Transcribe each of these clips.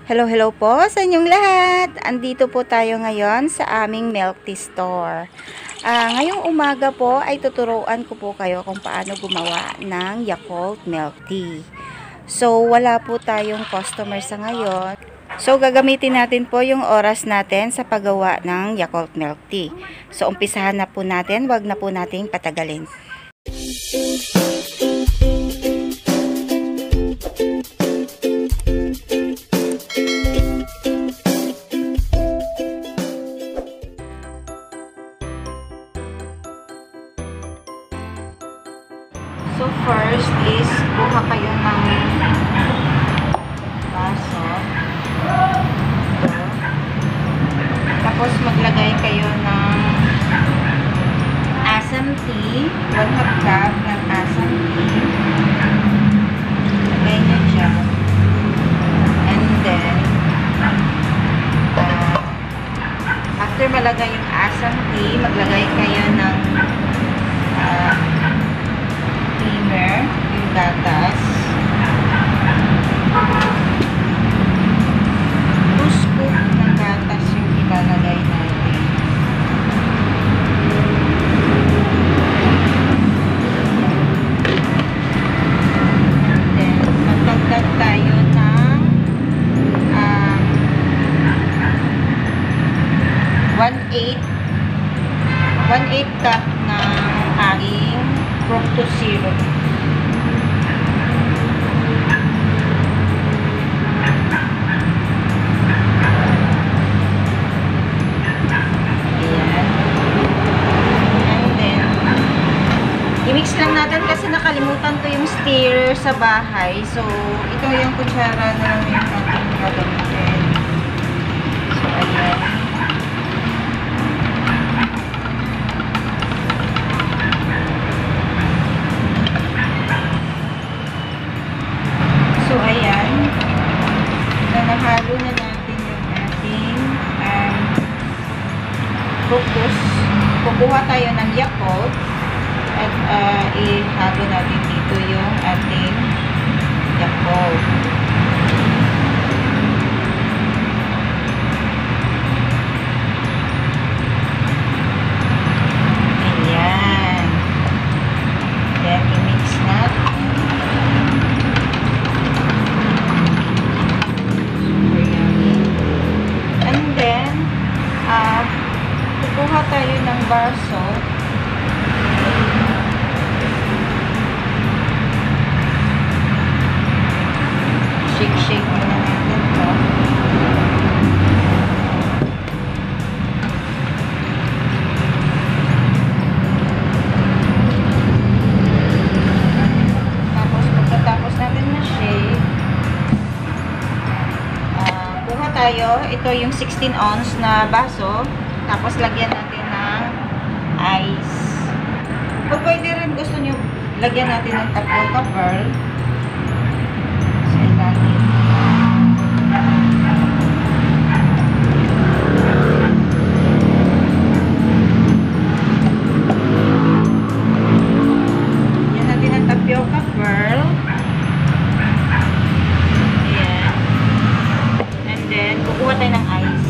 Hello po sa inyong lahat. Andito po tayo ngayon sa aming milk tea store. Ngayong umaga po ay tuturuan ko po kayo kung paano gumawa ng Yakult milk tea. So, wala po tayong customer sa ngayon. So, gagamitin natin po yung oras natin sa paggawa ng Yakult milk tea. So, umpisahan na po natin. Wag na po nating patagalin. So, first is kuha kayo ng baso. Tapos, maglagay kayo ng asam tea. 1/2 cup ng asam tea. Lagay nyo dyan. And then, after malagay yung asam tea, maglagay kayo ng creamer, yung gatas. 2 scoop ng gatas yung ilalagay natin. Then, magdagdag tayo ng 1/8 cup ng aking fructose syrup. I-mix lang natin kasi nakalimutan ko yung stirrer sa bahay. So, ito yung kutsara na lang yung ating gagamitin. So, ayan. So, ayan. Nahalo na natin yung ating fructose. Kukuha tayo ng Yakult. At ihalo natin dito yung ating Yakult. Ayan. Then, i-mix natin. Super yummy. And then, kukuha tayo ng bar salt. Shake muna natin ito. Tapos, pagkatapos natin na-shake, kuha tayo. Ito yung 16 ounce na baso. Tapos, lagyan natin ng ice. Kung pwede rin gusto nyo, lagyan natin ng tapioca pearl. Tapioca pearl. Ayan. And then, kukuha tayo ng ice.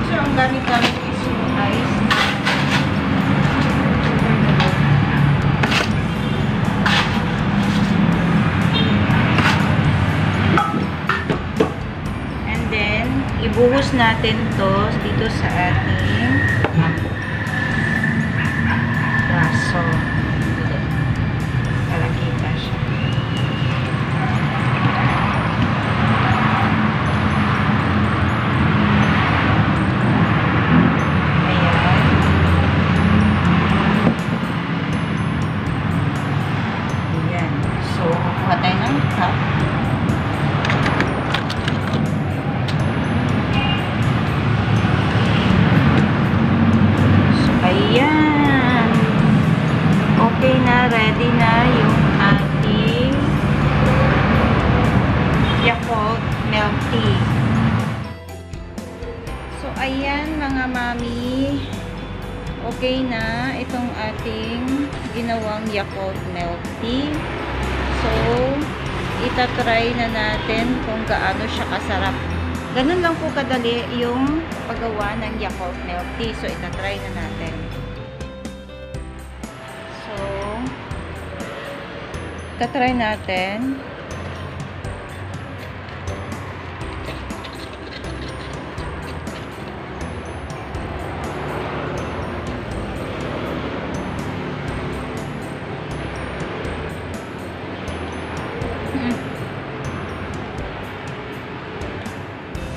So, ang gamit-gamit is yung ice. And then, ibuhos natin to dito sa ating baso. Para kita siya. Ayan. Ayan. So, kukuha tayo ng cup. Ayan. Okay na, ready na yung ating Yakult milk tea. So, ayan mga mami. Okay na itong ating ginawang Yakult milk tea. So, itatry na natin kung gaano siya kasarap. Ganun lang po kadali yung paggawa ng Yakult milk tea. So, itatry na natin. So, itatry natin.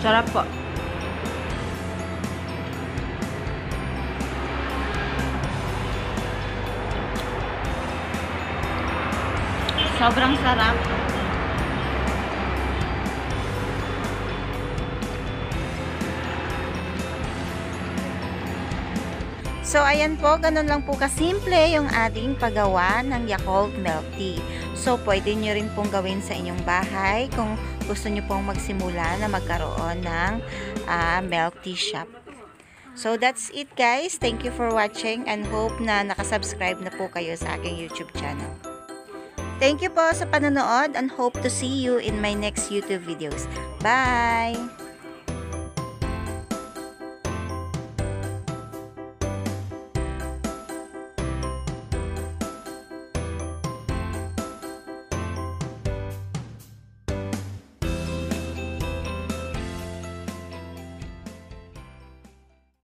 Sarap po. Sobrang sarap. So, ayan po, ganun lang po kasimple yung ating paggawa ng Yakult milk tea. So, pwede nyo rin pong gawin sa inyong bahay kung gusto nyo pong magsimula na magkaroon ng milk tea shop. So, that's it guys. Thank you for watching and hope na nakasubscribe na po kayo sa aking YouTube channel. Thank you po sa panonood and hope to see you in my next YouTube videos. Bye!